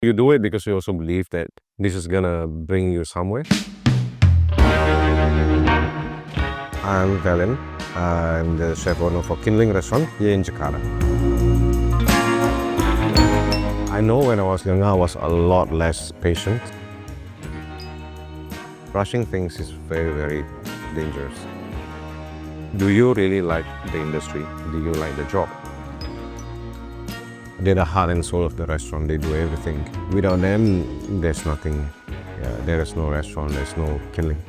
You do it because you also believe that this is gonna bring you somewhere. I'm Vallian. I'm the chef owner for Kindling restaurant here in Jakarta. I know when I was younger, I was a lot less patient. Rushing things is very, very dangerous. Do you really like the industry? Do you like the job? They're the heart and soul of the restaurant. They do everything. Without them, there's nothing. Yeah, there is no restaurant, there's no Kindling.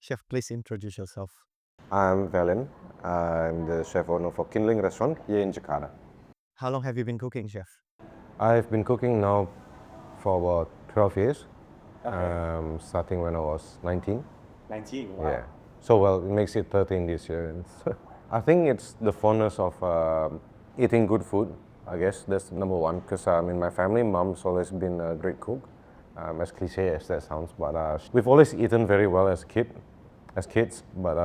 Chef, please introduce yourself. I'm Vallian. I'm the chef owner for Kindling restaurant here in Jakarta. How long have you been cooking, chef? I've been cooking now for about 12 years, Okay. starting when I was 19. 19. Wow. Yeah. So, well, it makes it 13 this year. And I think it's the fondness of eating good food. I guess that's number one, because in my family, mom's always been a great cook, as cliche as that sounds. But we've always eaten very well as kids. But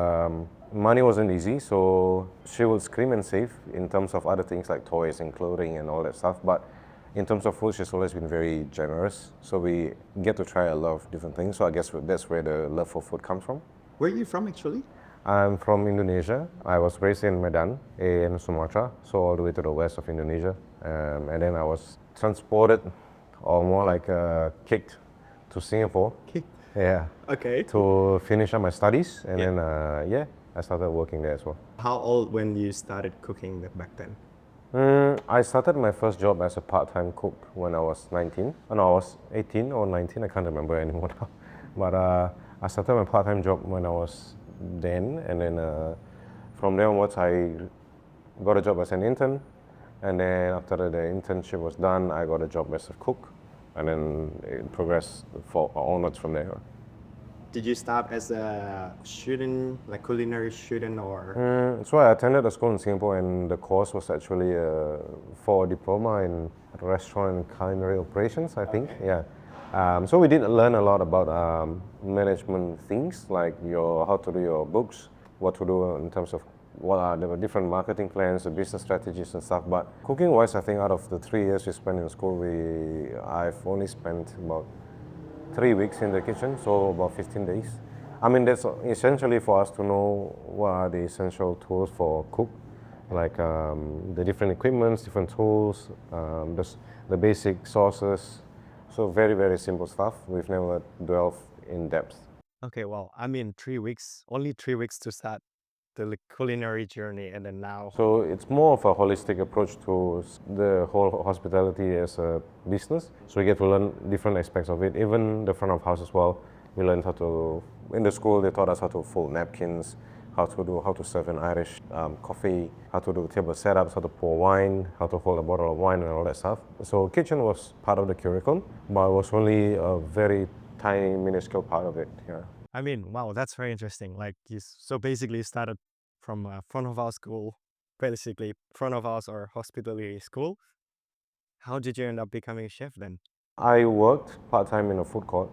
money wasn't easy, so she would scream and save in terms of other things like toys and clothing and all that stuff. But in terms of food, she's always been very generous. So we get to try a lot of different things. So I guess that's where the love for food comes from. Where are you from, actually? I'm from Indonesia. I was raised in Medan in Sumatra, so all the way to the west of Indonesia. And then I was transported, or more like kicked, to Singapore. Kicked. Yeah. Okay. To finish up my studies, and Yeah. then I started working there as well. How old when you started cooking back then? I started my first job as a part-time cook when I was 19. No, I was 18 or 19. I can't remember anymore now. But I started my part-time job when I was then, and then from there onwards, I got a job as an intern, and then after the internship was done, I got a job as a cook, and then it progressed for onwards from there. Did you start as a student, like culinary student, or? So I attended a school in Singapore, and the course was actually for a diploma in restaurant and culinary operations, I think. Okay. Yeah. So we did learn a lot about management things, like how to do your books, what to do in terms of what are the different marketing plans, the business strategies and stuff. But cooking-wise, I think out of the 3 years we spent in school, I've only spent about 3 weeks in the kitchen, so about 15 days. I mean, that's essentially for us to know what are the essential tools for cook, like the different equipments, different tools, the basic sauces. So very, very simple stuff. We've never delved in depth. Okay, well, I mean, 3 weeks, only 3 weeks to start the culinary journey, and then now. So it's more of a holistic approach to the whole hospitality as a business. So we get to learn different aspects of it, even the front of house as well. We learned how to, in the school they taught us how to fold napkins, how to serve an Irish coffee, how to do table setups, how to pour wine, how to hold a bottle of wine and all that stuff. So kitchen was part of the curriculum, but it was only a very tiny, minuscule part of it. Yeah. I mean, wow, that's very interesting. Like, so basically, you started from front of house school, basically front of house or hospitality school. How did you end up becoming a chef then? I worked part-time in a food court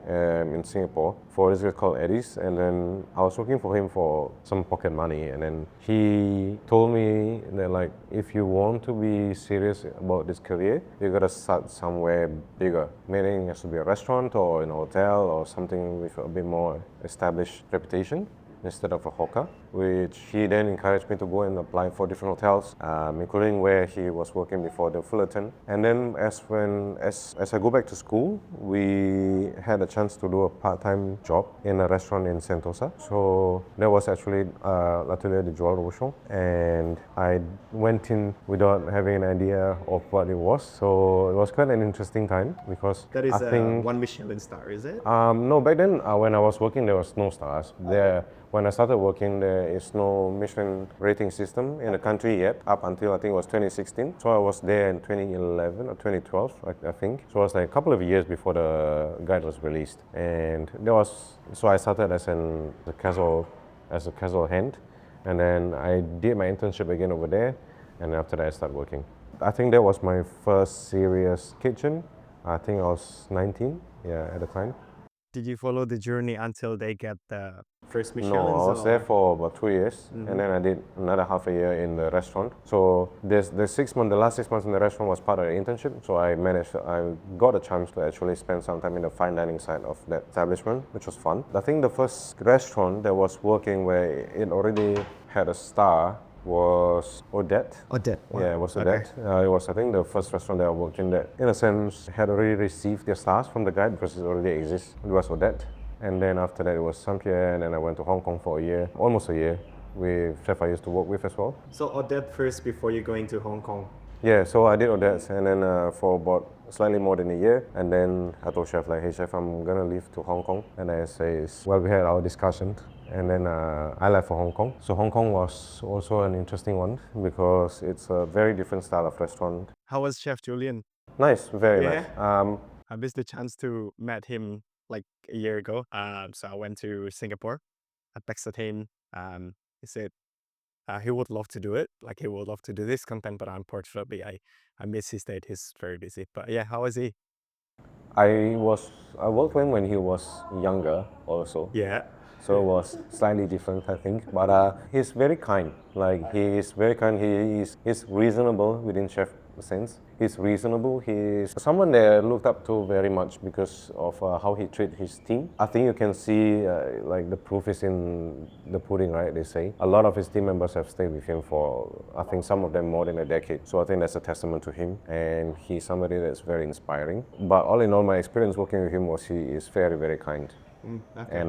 in Singapore for this guy called Eddie's, and then I was working for him for some pocket money, and then he told me that, like, if you want to be serious about this career, you gotta start somewhere bigger, meaning it has to be a restaurant or in a hotel or something with a bit more established reputation instead of a hawker, which he then encouraged me to go and apply for different hotels, including where he was working before, the Fullerton. And then as I go back to school, we had a chance to do a part-time job in a restaurant in Sentosa. So that was actually L'Atelier de Joël Rochon, and I went in without having an idea of what it was. So it was quite an interesting time because That is I think one Michelin star, is it? no, back then when I was working, there was no stars. When I started working, there is no Michelin rating system in the country yet, up until I think it was 2016. So I was there in 2011 or 2012, I think. So it was like a couple of years before the guide was released, and so I started as a casual hand, and then I did my internship again over there, and after that I started working. I think that was my first serious kitchen. I think I was 19, yeah, at the time. did you follow the journey until they get the first No, Michelin? I was there for about 2 years, and then I did another half a year in the restaurant. So the 6 months, the last 6 months in the restaurant was part of the internship. So I got a chance to actually spend some time in the fine dining side of that establishment, which was fun. I think the first restaurant that was working where it already had a star was Odette. Odette. Yeah, it was Okay. Odette. It was, I think, the first restaurant that I worked in that, in a sense, had already received their stars from the guide because it already exists. It was Odette. And then after that, it was Saint-Pierre, and then I went to Hong Kong for a year, almost a year, with chef I used to work with as well. So Odette first before you going to Hong Kong. Yeah, so I did Odette, and then for about slightly more than a year, and then I told chef like, hey chef, I'm gonna leave to Hong Kong, and I says, well, we had our discussion, and then I left for Hong Kong. So Hong Kong was also an interesting one because it's a very different style of restaurant. How was Chef Julian? Nice, very Yeah. nice. I missed the chance to meet him like a year ago. So I went to Singapore. I texted him. He said he would love to do it. Like he would love to do this content, but unfortunately, I miss his date. He's very busy. But yeah, how is he? I worked with him when he was younger also. Yeah. So it was slightly different, I think. But he's very kind. Like he is very kind. He's reasonable within chef sense. He's reasonable. He's someone that I looked up to very much because of how he treats his team. I think you can see like the proof is in the pudding, right? They say a lot of his team members have stayed with him for, I think, some of them more than a decade. So I think that's a testament to him, and he's somebody that's very inspiring. But all in all, my experience working with him was he is very, very kind and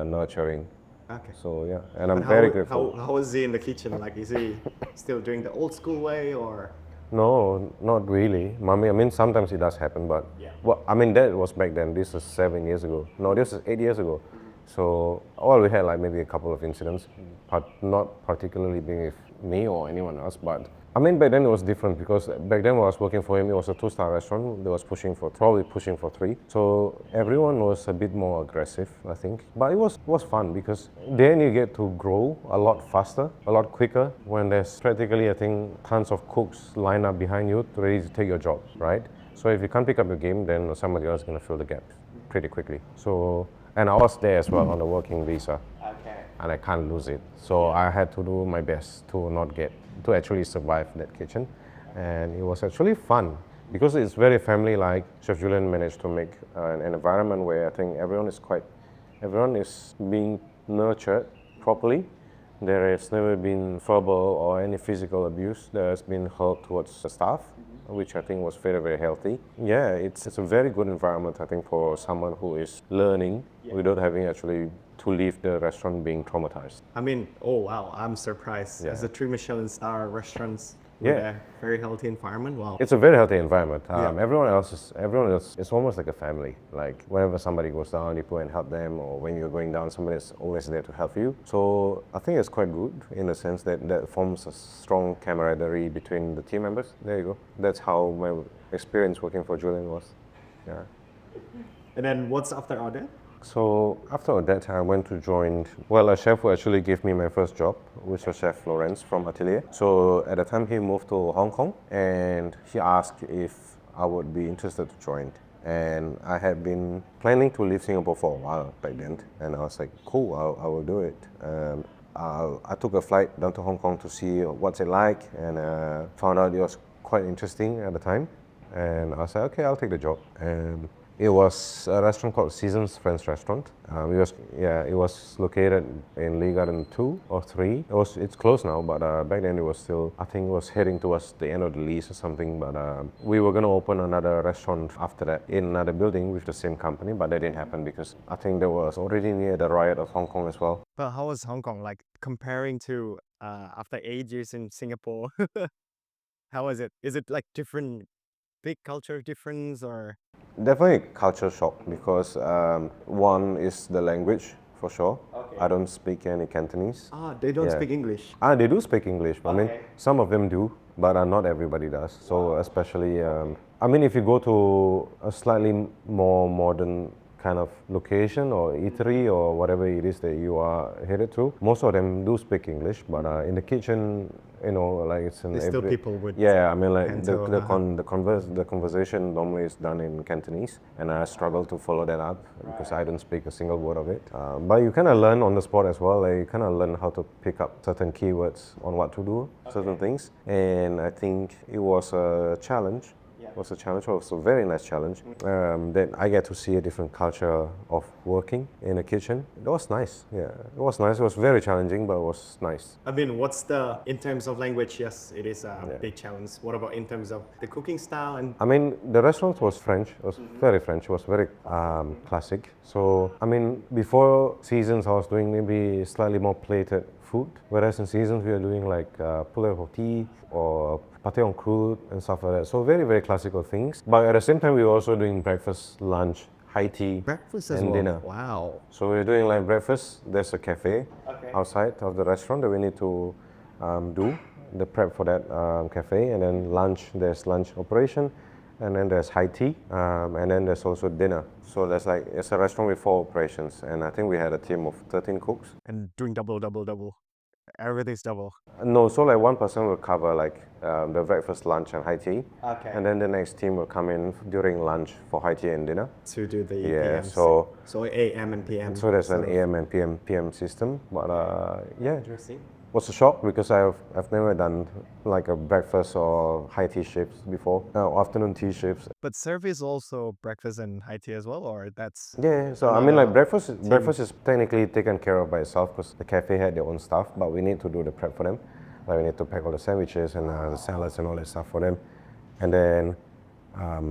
nurturing. Okay. So yeah, and I'm But very grateful. How is he in the kitchen? Like, is he still doing the old school way or? No, not really. I mean, sometimes it does happen, but Yeah. well, I mean, that was back then. This is 7 years ago. No, this is 8 years ago. So, well, we had like maybe a couple of incidents, but not particularly being with me or anyone else. But I mean, back then it was different because back then when I was working for him, it was a 2-star restaurant. They was probably pushing for 3. So everyone was a bit more aggressive, I think. But it was fun because then you get to grow a lot faster, a lot quicker when there's practically, I think, tons of cooks lined up behind you ready to take your job, right? So if you can't pick up your game, then somebody else is going to fill the gap pretty quickly. So, and I was there as well on the working visa. Okay. And I can't lose it. So I had to do my best to actually survive that kitchen. And it was actually fun because it's very family-like. Chef Julian managed to make an environment where I think everyone is being nurtured properly. There has never been verbal or any physical abuse that has been hurled towards the staff, which I think was very, very healthy. Yeah, it's a very good environment, I think, for someone who is learning without having actually to leave the restaurant being traumatized. I mean, oh wow, I'm surprised. Yeah. As a 3 Michelin-star restaurants with Yeah. a very healthy environment. Wow. It's a very healthy environment. Yeah. Everyone else, it's almost like a family. Like whenever somebody goes down, you go and help them, or when you're going down, somebody is always there to help you. So I think it's quite good in the sense that forms a strong camaraderie between the team members. There you go. That's how my experience working for Julian was. Yeah. And then what's after order? So after that, I went to join, well, a chef who actually gave me my first job, which was Chef Lawrence from Atelier. So at the time, he moved to Hong Kong, and he asked if I would be interested to join. And I had been planning to leave Singapore for a while back then, and I was like, cool, I will do it. I took a flight down to Hong Kong to see what's it like, and found out it was quite interesting at the time. And I was like, okay, I'll take the job. And it was a restaurant called Seasons French Restaurant. It was located in Lee Garden 2 or 3. It's closed now, but back then it was still, I think it was heading towards the end of the lease or something. But we were going to open another restaurant after that in another building with the same company, but that didn't happen because I think that was already near the riot of Hong Kong as well. But how was Hong Kong like comparing to after 8 years in Singapore? How is it? Is it like different, big culture difference or? Definitely culture shock because one is the language for sure. Okay. I don't speak any Cantonese. They don't Yeah. speak English. They do speak English. I mean, Okay. some of them do, but not everybody does. So especially, I mean, if you go to a slightly more modern kind of location or eatery or whatever it is that you are headed to, most of them do speak English, but in the kitchen, You know, like it's in There's still every. people with Yeah, I mean, like AN.Told, the conversation normally is done in Cantonese, and I struggle to follow that up because I don't speak a single word of it. But you kind of learn on the spot as well. Like you kind of learn how to pick up certain keywords on what to do, certain things, and I think it was a challenge. Was a challenge. It was a very nice challenge. That I get to see a different culture of working in a kitchen. It was nice. Yeah, it was nice. It was very challenging, but it was nice. I mean, in terms of language, yes, it is a big challenge. What about in terms of the cooking style? And I mean, the restaurant was French. It was very French. It was very classic. So, I mean, before seasons, I was doing maybe slightly more plated food, whereas in seasons we are doing like poulet rôti or pâté en croûte and stuff like that. So very, very classical things. But at the same time, we were also doing breakfast, lunch, high tea, breakfast as and well. dinner. Wow. So we're doing like breakfast. There's a cafe outside of the restaurant that we need to do the prep for that cafe, and then lunch. There's lunch operation, and then there's high tea, and then there's also dinner. So there's like it's a restaurant with 4 operations, and I think we had a team of 13 cooks. And doing double. Everything's double. No, so like one person will cover like the breakfast, lunch, and high tea, Okay. and then the next team will come in during lunch for high tea and dinner. To do the Yeah, PM. so AM and PM. so there's an sort of. AM and PM system, but yeah, Interesting. was a shock because I've never done like a breakfast or high tea shifts before, afternoon tea shifts. But service also breakfast and high tea as well, or that's Yeah, so I mean like another breakfast is technically taken care of by itself because the cafe had their own stuff, but we need to do the prep for them. Like we need to pack all the sandwiches and the salads and all that stuff for them, and then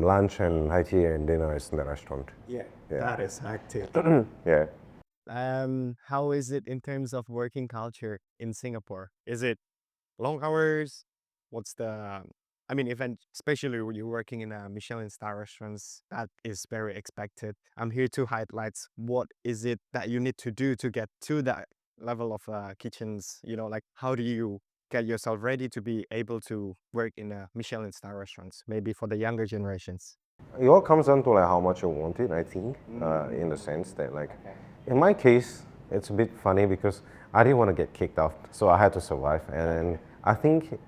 lunch and high tea and dinner is in the restaurant. Yeah, that is hectic. Yeah. How is it in terms of working culture in Singapore? Is it long hours? What's the, I mean, especially when you're working in a Michelin-starred restaurants, that is very expected. I'm here to highlight what is it that you need to do to get to that level of kitchens. You know, like how do you get yourself ready to be able to work in a Michelin-starred restaurants? Maybe for the younger generations. It all comes down to like how much you want it, I think, in the sense that like, in my case, it's a bit funny because I didn't want to get kicked out, so I had to survive. And I think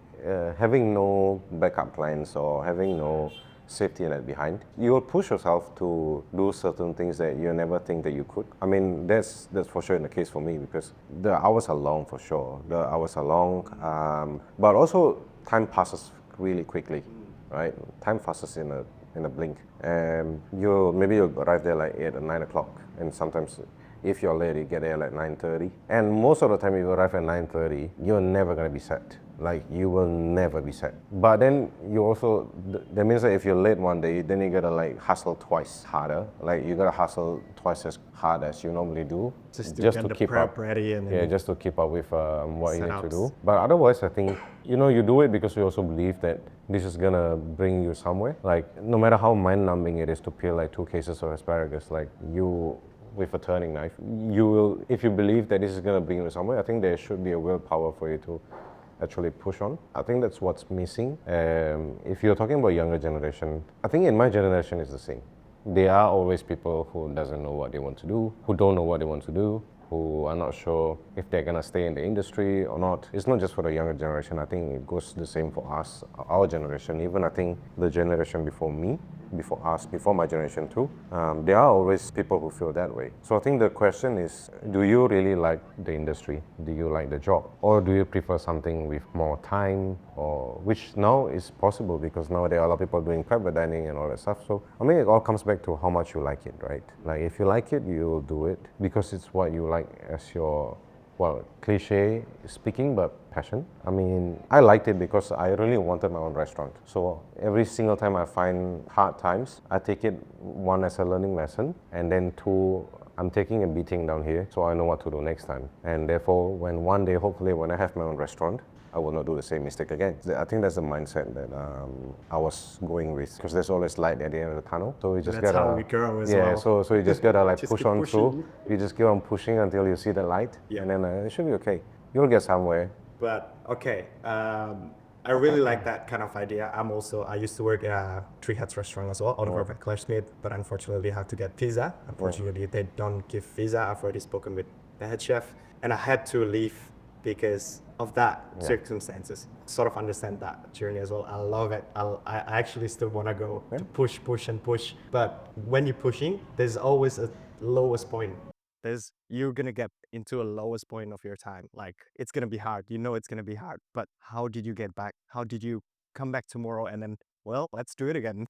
having no backup plans or having no safety net behind, you will push yourself to do certain things that you never think that you could. I mean, that's for sure in the case for me because the hours are long for sure. The hours are long, but also time passes really quickly, right? Time passes in a blink. And maybe you'll arrive there like 8 or 9 o'clock, and sometimes if you're late, you get there like 9:30. And most of the time, if you arrive at 9:30, you're never gonna be set. Like you will never be set. But then you also that means that if you're late one day, then you gotta like hustle twice harder. Like you gotta hustle twice as hard as you normally do, Just to get the keep prep up. ready and Yeah, then just to keep up with what you need to setups. do. But otherwise, I think you do it because you also believe that this is gonna bring you somewhere. Like no matter how mind-numbing it is to peel like 2 cases of asparagus, like you with a turning knife, you will. If you believe that this is gonna bring you somewhere, I think there should be a willpower for you to actually push on. I think that's what's missing. If you're talking about younger generation, I think in my generation it's the same. There are always people who doesn't know what they want to do, who don't know what they want to do, who are not sure if they're gonna stay in the industry or not. It's not just for the younger generation. I think it goes the same for us, our generation. Even I think the generation before me, before us, before my generation too. There are always people who feel that way. So I think the question is, do you really like the industry? Do you like the job? Or do you prefer something with more time? Or which now is possible because now there are a lot of people doing private dining and all that stuff. So I mean, it all comes back to how much you like it, right? Like if you like it, you will do it because it's what you like as your, well, cliche speaking, but passion. I mean, I liked it because I really wanted my own restaurant. So every single time I find hard times, I take it, 1, as a learning lesson, and then 2, I'm taking a beating down here so I know what to do next time. And therefore, when one day, hopefully when I have my own restaurant, I will not do the same mistake again. I think that's the mindset that I was going with because there's always light at the end of the tunnel. So you just That's gotta, how we grow as yeah. well. So you just gotta like Just push keep on pushing. through. You just keep on pushing until you see the light, Yeah. and then it should be okay. You'll get somewhere. But okay, I really like that kind of idea. I used to work at a Three Hats restaurant as well, out of Robert Claire-Smith, but unfortunately I had to get visa. Unfortunately, they don't give visa. I've already spoken with the head chef, and I had to leave because of that circumstances. Sort of understand that journey as well. I love it. I actually still want to go to push and push. But when you're pushing, there's always a lowest point. You're gonna get into a lowest point of your time. Like it's gonna be hard. You know it's gonna be hard. But how did you get back? How did you come back tomorrow and then, well, let's do it again?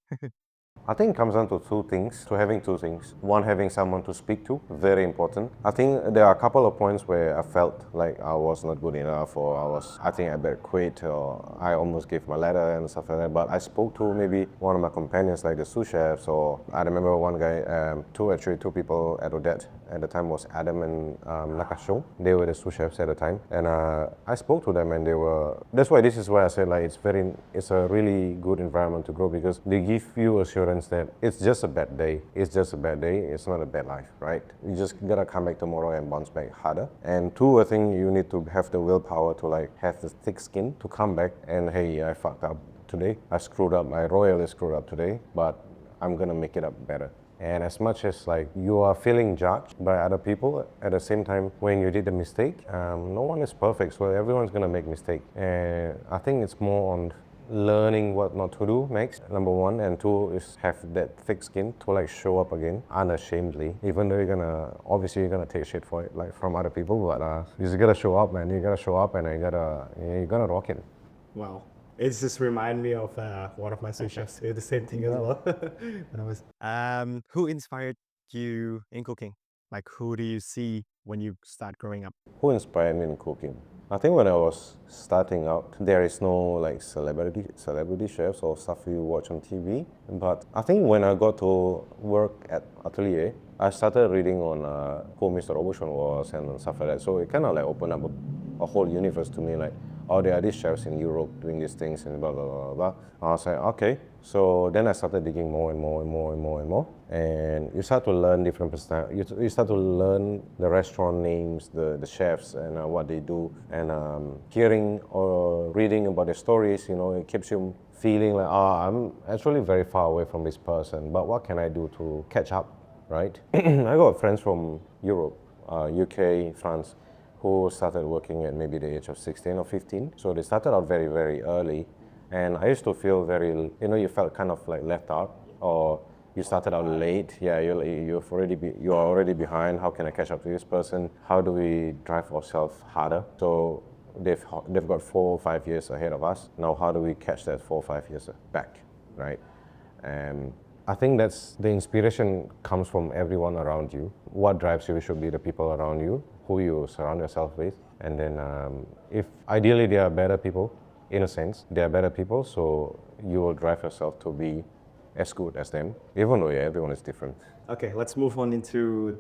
I think it comes down to two things, to having two things. One, having someone to speak to, very important. I think there are a couple of points where I felt like I was not good enough, or I think I better quit, or I almost gave my letter and stuff like that. But I spoke to maybe one of my companions, like the sous chefs, or I remember one guy, two people at Odette at the time was Adam and Nakasho. They were the sous chefs at the time, and I spoke to them, and that's why this is why I said like it's a really good environment to grow, because they give you assurance that it's just a bad day. It's just a bad day. It's not a bad life, right? You just gotta come back tomorrow and bounce back harder. And two, I think you need to have the willpower to like have the thick skin to come back and, hey, I fucked up today. I screwed up. I royally screwed up today, but I'm gonna make it up better. And as much as like you are feeling judged by other people, at the same time, when you did a mistake, no one is perfect, so everyone's gonna make mistakes. And I think it's more on learning what not to do next, number one, and two is have that thick skin to like show up again unashamedly, even though you're gonna take shit for it, like from other people, but you just gotta show up, man. You gotta show up, and you gotta rock it. Wow. It just reminded me of one of my sous chefs who did the same thing as well. Who inspired you in cooking? Like, who do you see when you start growing up? Who inspired me in cooking? I think when I was starting out, there is no like celebrity chefs or stuff you watch on TV. But I think when I got to work at Atelier, I started reading on who Mr. Robuchon was and stuff like that. So it kind of like opened up a whole universe to me, like, oh, there are these chefs in Europe doing these things and blah, blah, blah, blah. I was like, okay. So then I started digging more and more and more and more and more. And you start to learn different you start to learn the restaurant names, the chefs and what they do. And hearing or reading about their stories, it keeps you feeling like, I'm actually very far away from this person, but what can I do to catch up, right? I got friends from Europe, UK, France, who started working at maybe the age of 16 or 15. So they started out very, very early. And I used to feel you felt kind of like left out, or you started out late. Yeah, you are already behind. How can I catch up to this person? How do we drive ourselves harder? So they've got 4 or 5 years ahead of us. Now, how do we catch that 4 or 5 years back, right? And I think that's the inspiration comes from everyone around you. What drives you should be the people around you, who you surround yourself with. And then if ideally they are better people, in a sense, they are better people, so you will drive yourself to be as good as them, even though everyone is different. Okay, let's move on into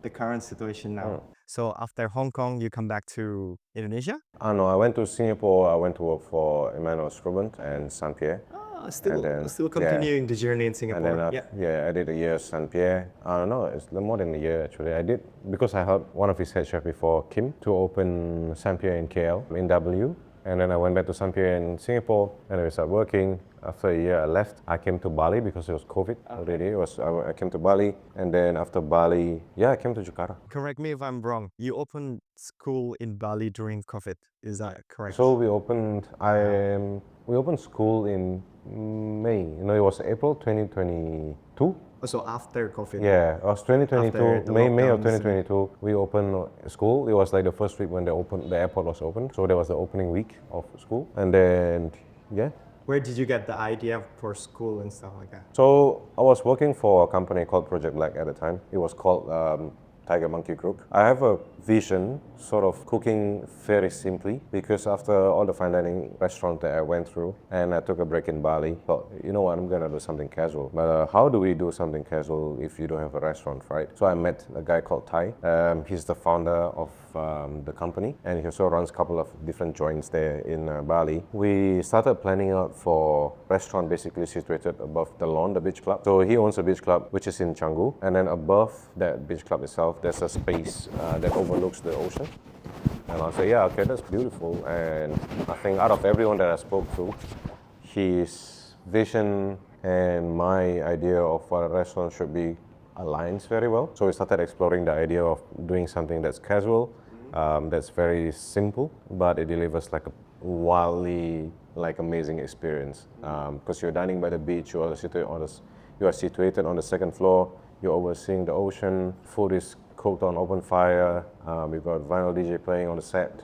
the current situation now. So after Hong Kong, you come back to Indonesia? No, I went to Singapore. I went to work for Emmanuel Strubent and Saint Pierre. Still continuing the journey in Singapore. And then I did a year at Saint Pierre. I don't know, it's more than a year actually. I did, because I helped one of his head chef before, Kim, to open Saint Pierre in KL, in W. And then I went back to Saint Pierre in Singapore, and I started working. After a year, I left. I came to Bali because it was COVID already. I came to Bali, and then after Bali, I came to Jakarta. Correct me if I'm wrong. You opened school in Bali during COVID. Is that correct? So we opened school in May. It was April 2022. So after COVID? Yeah, it was 2022, May of 2022, we opened school. It was like the first week when the airport was open. So that was the opening week of school. And then, Where did you get the idea for school and stuff like that? So I was working for a company called Project Black at the time. It was called Tiger Monkey Group. I have a vision, sort of cooking very simply, because after all the fine dining restaurants that I went through, and I took a break in Bali, thought, you know what, I'm gonna do something casual. But how do we do something casual if you don't have a restaurant, right? So I met a guy called Ty. He's the founder of the company, and he also runs a couple of different joints there in Bali. We started planning out for restaurant basically situated above the lawn, the beach club. So he owns a beach club which is in Canggu, and then above that beach club itself, there's a space that overlooks the ocean. And I said, yeah, okay, that's beautiful. And I think out of everyone that I spoke to, his vision and my idea of what a restaurant should be aligns very well. So we started exploring the idea of doing something that's casual, that's very simple, but it delivers like a wildly like amazing experience. Because you're dining by the beach, you are situated on the second floor. You're overseeing the ocean. Food is cooked on open fire. We've got vinyl DJ playing on the set.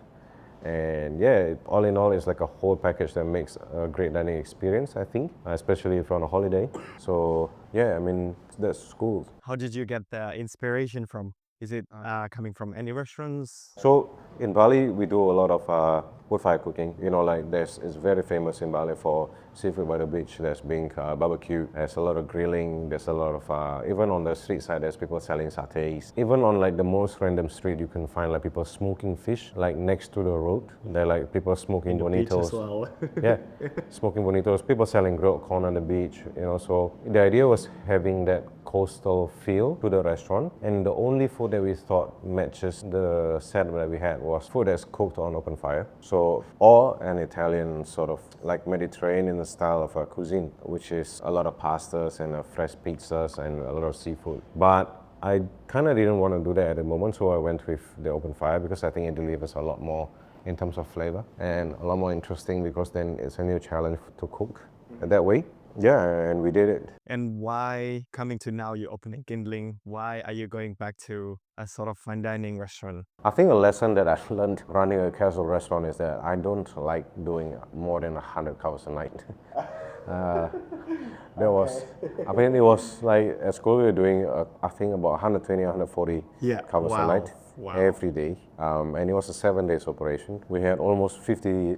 And yeah, all in all, it's like a whole package that makes a great dining experience, I think, especially if you're on a holiday. So yeah, I mean, that's cool. How did you get the inspiration from? Is it coming from any restaurants? So in Bali, we do a lot of wood fire cooking. You know, like it's very famous in Bali for seafood by the beach. There's being barbecue. There's a lot of grilling. There's a lot of even on the street side, there's people selling satays. Even on like the most random street, you can find like people smoking fish like next to the road. They're like people smoking bonitos. Yeah, smoking bonitos. People selling grilled corn on the beach. You know, so the idea was having that coastal feel to the restaurant, and the only food that we thought matches the set that we had was food that's cooked on open fire. So, or an Italian sort of like Mediterranean style of a cuisine, which is a lot of pastas and fresh pizzas and a lot of seafood. But I kind of didn't want to do that at the moment, so I went with the open fire because I think it delivers a lot more in terms of flavor and a lot more interesting because then it's a new challenge to cook that way. Yeah, and we did it. And why coming to now you're opening Kindling? Why are you going back to a sort of fine dining restaurant? I think a lesson that I've learned running a casual restaurant is that I don't like doing more than 100 covers a night. There was, I mean, it was like at school we were doing, I think about 120, 140 covers a night every day. And it was a 7 days operation. We had almost 50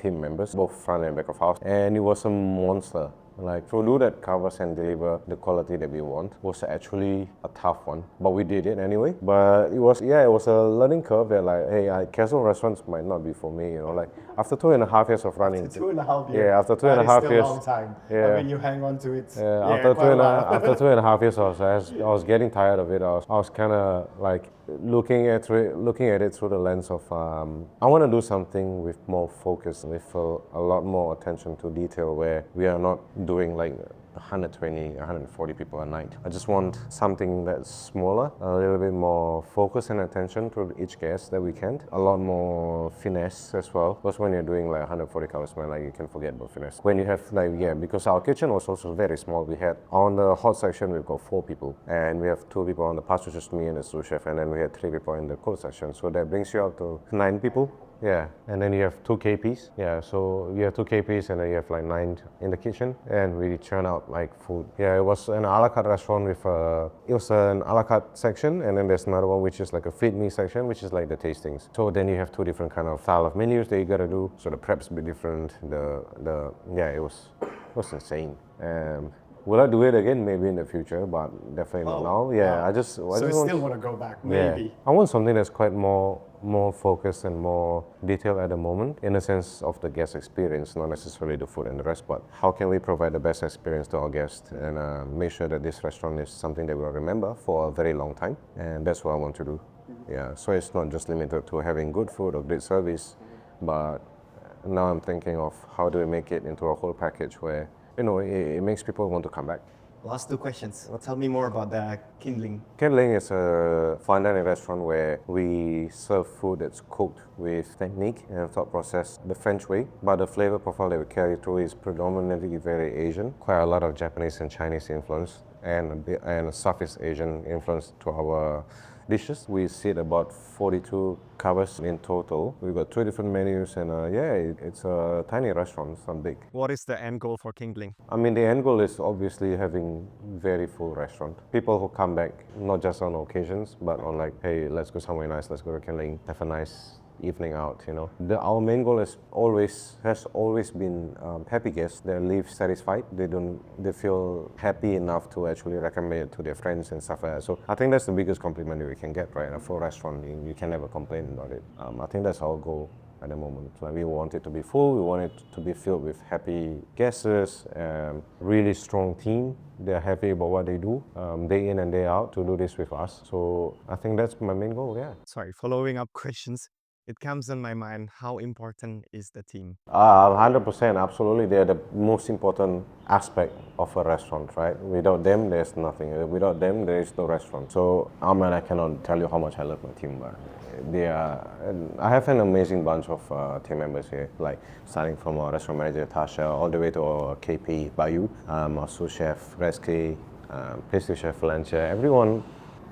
team members, both front and back of house. And it was a monster. Like to do that covers and deliver the quality that we want was actually a tough one, but we did it anyway. But it was a learning curve that like, hey, casual restaurants might not be for me, you know. Like after 2.5 years of running, After 2.5 years. yeah, after 2.5 years, a long time. yeah. I mean, you hang on to it. After after 2.5 years, I was getting tired of it. I was kind of like looking at it through the lens of I want to do something with more focus, with a lot more attention to detail, where we are not doing like 120, 140 people a night. I just want something that's smaller, a little bit more focus and attention to each guest that we can. A lot more finesse as well. Because when you're doing like 140 covers, man, like you can forget about finesse. When you have because our kitchen was also very small. We had on the hot section we've got 4 people, and we have 2 people on the pastry, just me and the sous chef, and then we had 3 people in the cold section. So that brings you up to 9 people. Yeah, and then you have 2 KPs. Yeah, so you have 2 KPs and then you have like 9 in the kitchen, and we churn out like food. Yeah, it was an a la carte restaurant with it was an a la carte section, and then there's another one which is like a feed me section, which is like the tastings. So then you have 2 different kind of style of menus that you gotta do. So the preps be different. It was insane. Will I do it again? Maybe in the future, but definitely not now. Yeah, wow. I just So you still want to go back, maybe? Yeah. I want something that's quite more focused and more detailed at the moment, in the sense of the guest experience, not necessarily the food and the rest, but how can we provide the best experience to our guests and make sure that this restaurant is something that we'll remember for a very long time, and that's what I want to do. Yeah, so it's not just limited to having good food or great service, but now I'm thinking of how do we make it into a whole package where it makes people want to come back. Last 2 questions. Well, tell me more about the Kindling. Kindling is a fine dining restaurant where we serve food that's cooked with technique and thought process the French way, but the flavor profile that we carry through is predominantly very Asian. Quite a lot of Japanese and Chinese influence and Southeast Asian influence to our dishes. We sit about 42 covers in total. We've got 2 different menus, and it's a tiny restaurant, it's not big. What is the end goal for Kindling? I mean, the end goal is obviously having very full restaurant. People who come back, not just on occasions, but on like, hey, let's go somewhere nice, let's go to Kindling, have a nice evening out, Our main goal has always been happy guests. They leave satisfied. They feel happy enough to actually recommend it to their friends and stuff like that. So I think that's the biggest compliment that we can get, right? A full restaurant, you can never complain about it. I think that's our goal at the moment. Like, we want it to be full. We want it to be filled with happy guests, really strong team. They're happy about what they do, day in and day out, to do this with us. So I think that's my main goal, yeah. Sorry, following up questions. It comes in my mind, how important is the team? 100%, absolutely. They're the most important aspect of a restaurant, right? Without them, there's nothing. Without them, there is no restaurant. So, I cannot tell you how much I love my team, but I have an amazing bunch of team members here, like starting from our restaurant manager Tasha all the way to our KP Bayu, our sous chef Reski, pastry chef Valencia. Everyone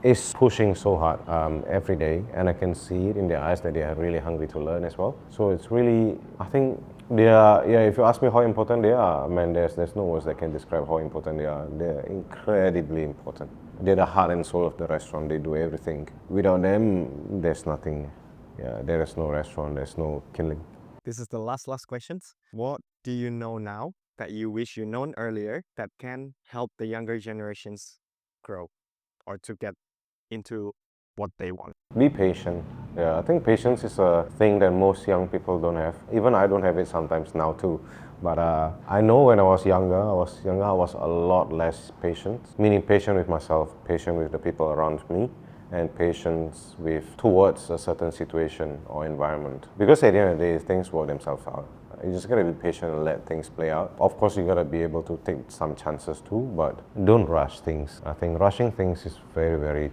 is pushing so hard every day, and I can see it in their eyes that they are really hungry to learn as well. So it's really, I think they are, yeah, if you ask me how important they are, man, there's no words that can describe how important they are. They're incredibly important. They're the heart and soul of the restaurant. They do everything. Without them, there's nothing. Yeah, there is no restaurant, there's no Kindling. This is the last questions. What do you know now that you wish you known earlier that can help the younger generations grow or to get into what they want? Be patient. Yeah, I think patience is a thing that most young people don't have. Even I don't have it sometimes now too. But I know when I was younger, I was a lot less patient. Meaning patient with myself, patient with the people around me, and patience towards a certain situation or environment. Because at the end of the day, things work themselves out. You just gotta be patient and let things play out. Of course, you gotta be able to take some chances too, but don't rush things. I think rushing things is very, very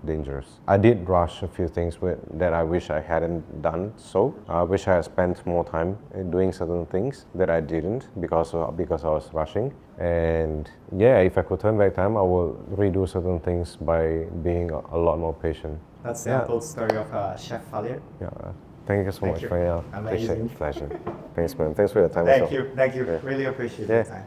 dangerous. I did rush a few things that I wish I hadn't done so. I wish I had spent more time doing certain things that I didn't because I was rushing. And yeah, if I could turn back time, I will redo certain things by being a lot more patient. That's the untold story of Chef Vallian. Yeah, thank you so Thank much you. for your Amazing. pleasure. Thanks, man. Thanks for your time. Thank as well. you. Yeah. Really appreciate Yeah. your time.